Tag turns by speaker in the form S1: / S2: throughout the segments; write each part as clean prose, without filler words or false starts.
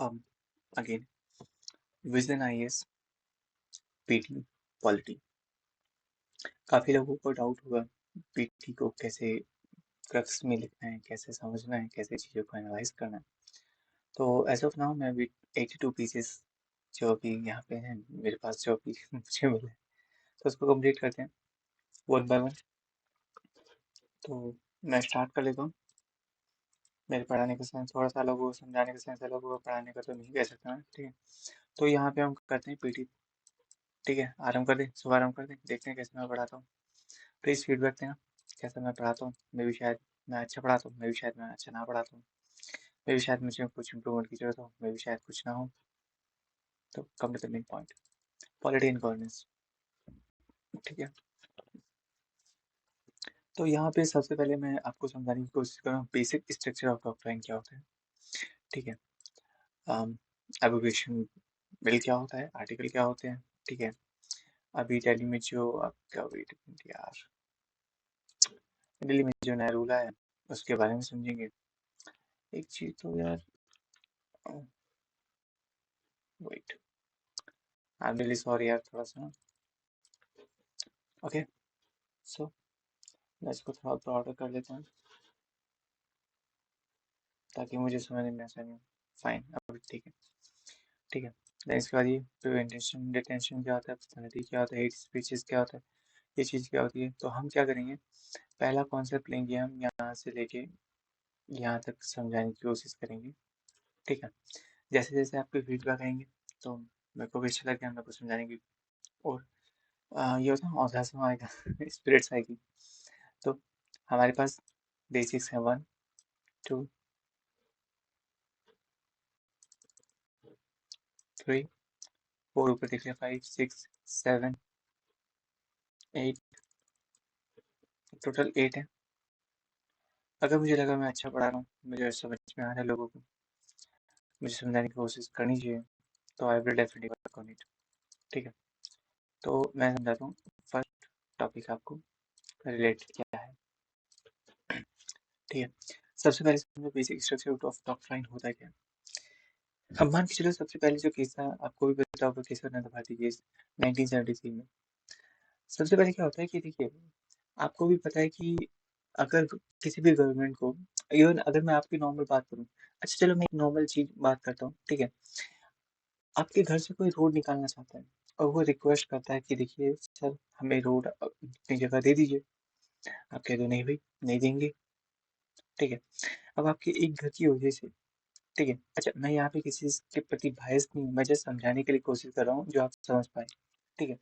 S1: Again vision IAS PT polity. काफ़ी लोगों को डाउट होगा पीटी को कैसे क्रक्स में लिखना है, कैसे समझना है, कैसे चीज़ों को एनालाइज करना है। तो एज ऑफ नाउ मैं अभी 82 पीसेस जो अभी यहाँ पे हैं मेरे पास, जो अभी मुझे मिले हैं, तो उसको कंप्लीट करते हैं वन बाय वन। तो मैं स्टार्ट कर लेता हूँ। मेरे पढ़ाने का सेंस थोड़ा सा अलग होगा, समझाने का सेंस अलग होगा, पढ़ाने का तो नहीं कह सकता मैं, ठीक है। तो यहाँ पे हम करते हैं पीटी, ठीक है। आरम्भ कर दें, शुभारम्भ कर दें, देखते हैं कैसे मैं पढ़ाता हूँ। प्लीज़ फीडबैक देना कैसा मैं पढ़ाता हूँ। मे भी शायद मैं अच्छा पढ़ाता हूँ, मे भी शायद मैं अच्छा ना पढ़ाता हूँ, मे भी शायद मुझे कुछ इंप्रूवमेंट की जरूरत हो, मे भी शायद कुछ ना हो। तो come to the main point, polity and governance, ठीक है। तो यहाँ पे सबसे पहले मैं आपको समझाने की कोशिश कर रहा हूँ बेसिक स्ट्रक्चर ऑफ डॉक्ट्राइन क्या होता है, ठीक है। एब्रिविएशन बिल क्या होता है, आर्टिकल क्या होते हैं, ठीक है। अभी दिल्ली में जो आपका वेट यार, दिल्ली में जो नया रूल आया है उसके बारे में समझेंगे। एक चीज तो यार, wait, I am really sorry यार, थोड़ा सा। ओके, सो मैं इसको थोड़ा ब्रॉडर कर लेता हूँ ताकि मुझे समझने में आसानी हो। फाइन, अब ठीक है, ठीक है। देन इसके बाद ये प्रिवेंटेशन डिटेंशन क्या होता है, पर्सनैलिटी क्या होता है, हेट स्पीचेस क्या होता है, ये चीज़ क्या होती है। तो हम क्या करेंगे, पहला कॉन्सेप्ट लेंगे हम यहाँ से लेके यहाँ तक समझाने की कोशिश करेंगे, ठीक है। जैसे जैसे आपके फीडबैक आएंगे तो मेरे को भी अच्छा लगेगा, मेरे को समझाने की और ये होता है औसम आएगा स्पिरिट्स आएगी। तो हमारे पास बेसिक्स हैं 1 2 3 4, ऊपर देख लिया 5 6 7 8, टोटल 8 है। अगर मुझे लगा मैं अच्छा पढ़ा रहा हूँ, मुझे समझ में आ रहा है लोगों को, मुझे समझाने की कोशिश करनी चाहिए, तो I will definitely work on it, ठीक है। तो मैं समझाता हूँ फर्स्ट टॉपिक आपको, रिलेट क्या है, ठीक है। सबसे पहले समझो बेसिक स्ट्रक्चर ऑफ डॉक्ट्राइन होता है क्या। अब मान के चलो सबसे पहले जो केस था, आपको भी पता होगा केसर नंदा भारती केस 1973 में। सबसे पहले क्या होता है कि देखिए, आपको भी पता है कि अगर किसी भी गवर्नमेंट को, इवन अगर मैं आपकी नॉर्मल बात करूं, अच्छा चलो मैं एक नॉर्मल चीज बात करता हूँ, ठीक है। आपके घर से कोई रोड निकालना चाहता है और वो रिक्वेस्ट करता है कि देखिए सर हमें रोड अपनी जगह दे दीजिए। आप कह दो नहीं भाई, नहीं देंगे, ठीक है। अब आपके एक घर की वजह से, ठीक है। अच्छा मैं यहाँ पे किसी के प्रति बायस नहीं हूँ, मैं जस्ट समझाने के लिए कोशिश कर रहा हूँ जो आप समझ पाए, ठीक है।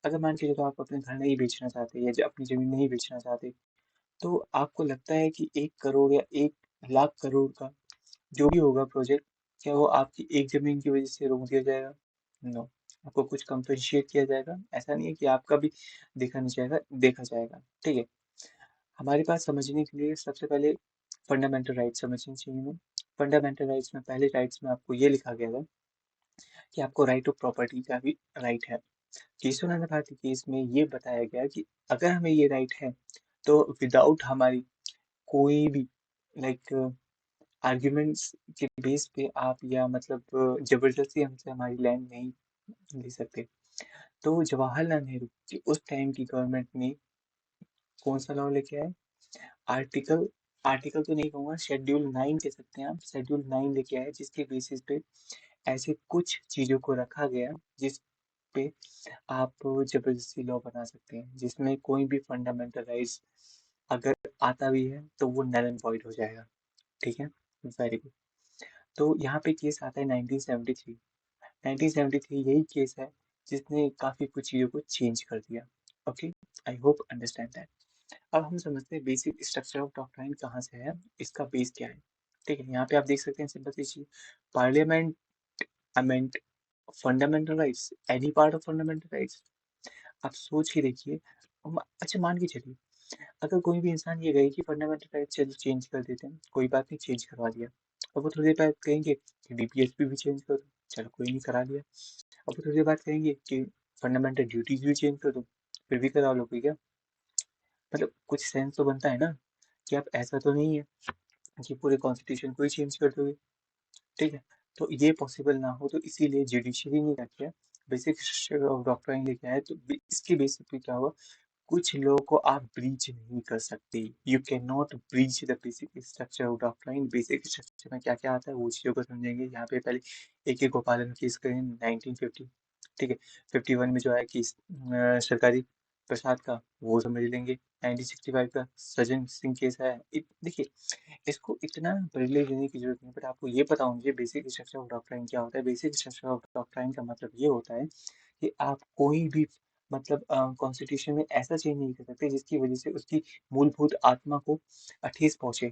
S1: अगर मान के चलो आप अपने घर नहीं बेचना चाहते या अपनी जमीन नहीं बेचना चाहते, तो आपको लगता है कि 1 करोड़ या 1 लाख करोड़ का जो भी होगा प्रोजेक्ट, क्या वो आपकी एक जमीन की वजह से रोक दिया जाएगा? नो, आपको कुछ कंपनसेट किया जाएगा। ऐसा नहीं है कि आपका भी देखा नहीं जाएगा, देखा जाएगा, ठीक है। हमारे पास समझने के लिए सबसे पहले फंडामेंटल राइट्स समझनी चाहिए हमें। फंडामेंटल राइट्स में पहले राइट्स में आपको ये लिखा गया था कि आपको राइट ऑफ प्रॉपर्टी का भी राइट है। केशवानंद भारती केस में ये बताया गया कि अगर हमें ये राइट है तो विदाउट हमारी कोई भी लाइक आर्ग्यूमेंट्स के बेस पे आप या मतलब जबरदस्ती हमसे हमारी लैंड नहीं ले सकते। तो जवाहरलाल नेहरू की उस टाइम की गवर्नमेंट ने कौन सा लॉ लेके आए, आर्टिकल आर्टिकल तो नहीं कहूँगा, शेड्यूल 9 कह सकते हैं आप, शेड्यूल 9 लेके आए, जिसके बेसिस पे ऐसे कुछ चीज़ों को रखा गया जिस पे आप जबरदस्ती लॉ बना सकते हैं, जिसमें कोई भी फंडामेंटल राइट्स अगर आता भी है तो वो नल एंड वॉइड हो जाएगा, ठीक है। Very good. तो यहाँ पे केस आता है 1973। 1973 यही केस है जिसने काफ़ी कुछ चीज़ों को चेंज कर दिया। Okay, I hope understand that. अब हम समझते हैं बेसिक स्ट्रक्चर ऑफ डॉक्ट्राइन कहाँ से है, इसका बेस क्या है, ठीक है। यहाँ पे आप देख सकते हैं सिंपल सी चीज, parliament a moment fundamental rights, any part of fundamental rights. आप सोच के देखिए, अच्छा मान के चलिए अगर कोई भी इंसान ये कहे कि फंडामेंटल राइट्स चलो चेंज कर देते हैं, कोई बात नहीं, चेंज करवा दिया। अब वो थोड़ी देर बाद कहेंगे कि डीपीएसपी भी चेंज कर दो, चलो कोई नहीं, करा लिया। अब वो थोड़ी देर बाद कहेंगे कि फंडामेंटल ड्यूटीज भी चेंज कर दो, फिर भी करा लो, कोई क्या, मतलब कुछ सेंस तो बनता है ना, कि आप ऐसा तो नहीं है कि पूरे कॉन्स्टिट्यूशन को ही चेंज कर दोगे, ठीक है। तो ये पॉसिबल ना हो, तो इसीलिए जुडिशरी ने क्या किया, बेसिक स्ट्रक्चर ऑफ डॉक्ट्राइन लेके आए। तो इसके बेसिस पे क्या हुआ, कुछ लोगों को आप ब्रीच नहीं कर सकते। You can not breach the basic structure of doctrine. Basic structure में क्या क्या आता है वो चीज़ों को समझेंगे यहाँ पे। पहले AK गोपालन केस करें 1950, ठीक है। 51 में जो है केस सरकारी प्रसाद का, वो समझ लेंगे। 1965 का सज्जन सिंह केस है। देखिए, इसको इतना प्रिविलेज देने की जरूरत नहीं, बट आपको ये पता होना चाहिए बेसिक स्ट्रक्चर ऑफ डॉक्ट्राइन क्या होता है। बेसिक स्ट्रक्चर ऑफ डॉक्ट्राइन का मतलब ये होता है कि आप कोई भी मतलब कॉन्स्टिट्यूशन में ऐसा चेंज नहीं कर सकते जिसकी वजह से उसकी मूलभूत आत्मा को ठेस पहुंचे।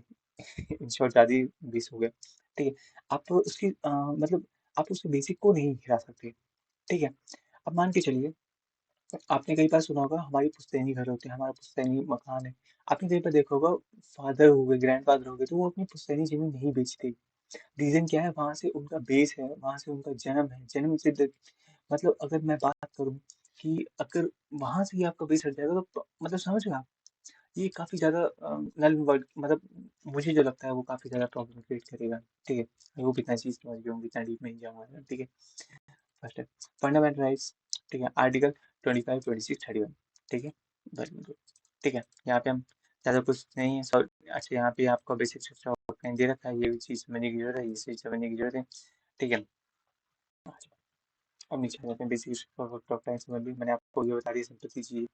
S1: इन शॉर्ट ज़्यादा बेस हो गया, ठीक है। आप तो उसकी मतलब आप उसके बेसिक को नहीं हिला सकते, ठीक है। अब मान के चलिए, आपने कई बार सुना होगा हमारी पुश्तैनी घर होते हैं, हमारा पुश्तैनी मकान है। आपने कई बार देखा होगा, फादर हो गए, ग्रैंडफादर हो गए, तो वो अपनी पुश्तैनी जमीन नहीं बेचते। रीजन क्या है, वहां से उनका बेस है, वहां से उनका जन्म है, जन्म सिद्ध। मतलब अगर मैं बात करूं कि अगर वहां से ही आपका बेस हट जाएगा, तो मतलब समझ रहे हैं आप, ये काफी ज्यादा नल वर्ड, मतलब मुझे जो लगता है वो काफी ज्यादा प्रॉब्लम क्रिएट करेगा, ठीक है। वो कितना चीज समझ गया हूँ, कितना डीप में नहीं जाऊंगा, ठीक है। फर्स्ट है फंडामेंटल राइट्स, ठीक है। आर्टिकल 25, 26, 31, ठीक है। वेरी गुड, ठीक है। यहाँ पे हम ज़्यादा कुछ नहीं है, सॉरी। अच्छा, यहाँ पे आपका बेसिक स्ट्रक्चर ऑफ दे रखा है, ये भी चीज़ समझने की जरूरत है, ये चीज़ समझने की जरूरत है, ठीक है। अब नीचे आ जाते हैं। बेसिक स्ट्रक्चर ऑफ टाइम समझ ली मैंने, आपको ये बता दी सिंपल सी चीज़,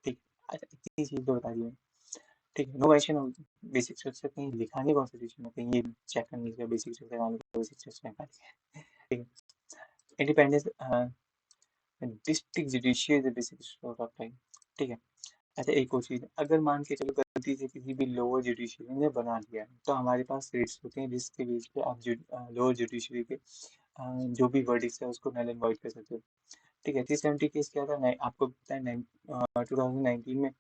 S1: ठीक। अच्छा, इतनी चीज़ तो बता दी है, ठीक है। No mention of basic structure कहीं लिखा नहीं कॉन्स्टिट्यूशन में, कहीं ये चेक करने के बेसिक स्ट्रक्चर वाले बेसिक स्ट्रक्चर में ठीक है। Independence district judicial basic structure of time, ठीक है। अच्छा, एक और चीज़, अगर मान के चलो गलती से किसी भी लोअर जुडिशरी ने बना लिया है, तो हमारे पास रेट्स होते हैं जिसके बेस पे आप लोअर जुडिशरी के जो भी वर्डिक्स है उसको नल एंड वॉइड कर सकते हो, ठीक है। 370 केस क्या था, आपको पता है 2019 में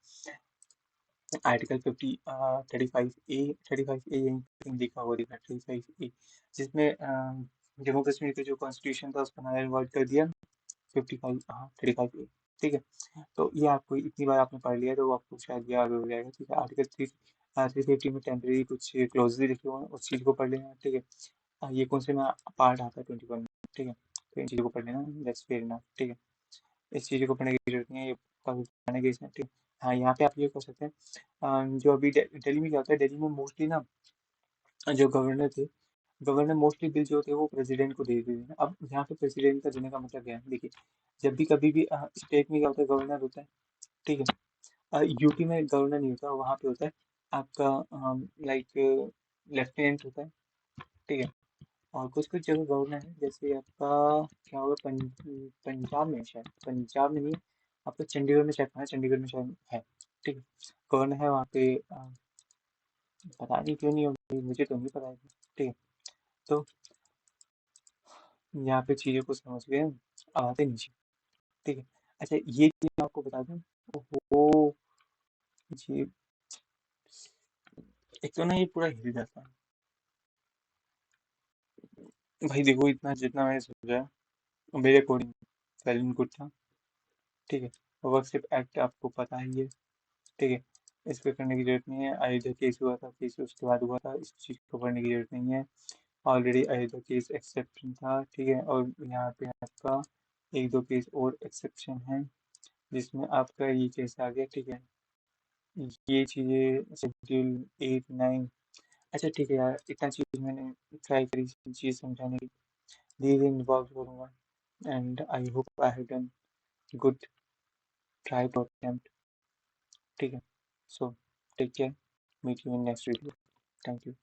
S1: आर्टिकल 35A लिखा हुआ दिखा 35A, जिसमें जम्मू कश्मीर का जो कॉन्स्टिट्यूशन था उसका नल एंड वॉइड कर दिया 55, हाँ 35A, ठीक है। तो ये आपको इतनी बार आपने पढ़ लिया तो वो आपको शायद याद हो जाएगा, ठीक है। आर्टिकल 350 में टेम्परेरी कुछ क्लोज भी लिखे हुए हैं, उस चीज़ को पढ़ लेना, ठीक है। ये कौन से में पार्ट आता है 21 में, ठीक है। तो इन चीज़ों को पढ़ लेना, दैट्स फेयर इनफ, ठीक है। इस चीज़ को पढ़ने की जरूरत नहीं है, ये काफी पुराने केस है, ठीक है। हाँ, यहाँ पे आप ये कर सकते हैं, जो अभी दिल्ली में क्या होता है, दिल्ली में मोस्टली ना जो गवर्नर थे, गवर्नर मोस्टली बिल जो थे वो प्रेसिडेंट को दे देते हैं। अब यहाँ पे प्रेसिडेंट का देने का मतलब क्या है, देखिए, जब भी कभी भी स्टेट में क्या होता है, गवर्नर होता है, ठीक है। यूपी में गवर्नर नहीं होता, वहाँ पे होता है आपका लाइक लेफ्टिनेंट होता है, ठीक है। और कुछ कुछ जगह गवर्नर है, जैसे आपका क्या होगा, पंजाब में शायद, पंजाब में नहीं, आपका चंडीगढ़ में शायद है, चंडीगढ़ में शायद है, ठीक है। गवर्नर है वहाँ पे, पता नहीं क्यों नहीं होगी, मुझे तो नहीं पता है, ठीक है। तो यहाँ पे चीज़ों को समझ गए, अब आते हैं नीचे, ठीक है। अच्छा, ये चीज़ मैं आपको बता दूँ, वो जी, एक तो ना ये पूरा हिल जाता है भाई। देखो, इतना जितना मैंने सोचा मेरे अकॉर्डिंग वेल एंड गुड था, ठीक है। वर्कशिप एक्ट आपको पता ही है, ठीक है। इस पे करने की जरूरत नहीं है। अयोध्या केस हुआ था, केस उसके बाद हुआ था, इस चीज़ को पढ़ने की जरूरत नहीं है। ऑलरेडी अयोध्या केस एक्सेप्शन था, ठीक है। और यहाँ पे आपका एक दो केस और एक्सेप्शन है, जिसमें आपका ये केस आ गया, ठीक है। ये चीज़ें शेड्यूल 8, 9, अच्छा ठीक है यार, इतना चीज़ मैंने ट्राई करी चीज़ समझाने की, धीरे इन्वॉल्व करूँगा, and I hope I have done good try to attempt, ठीक है। So take care, meet you in next video, thank you.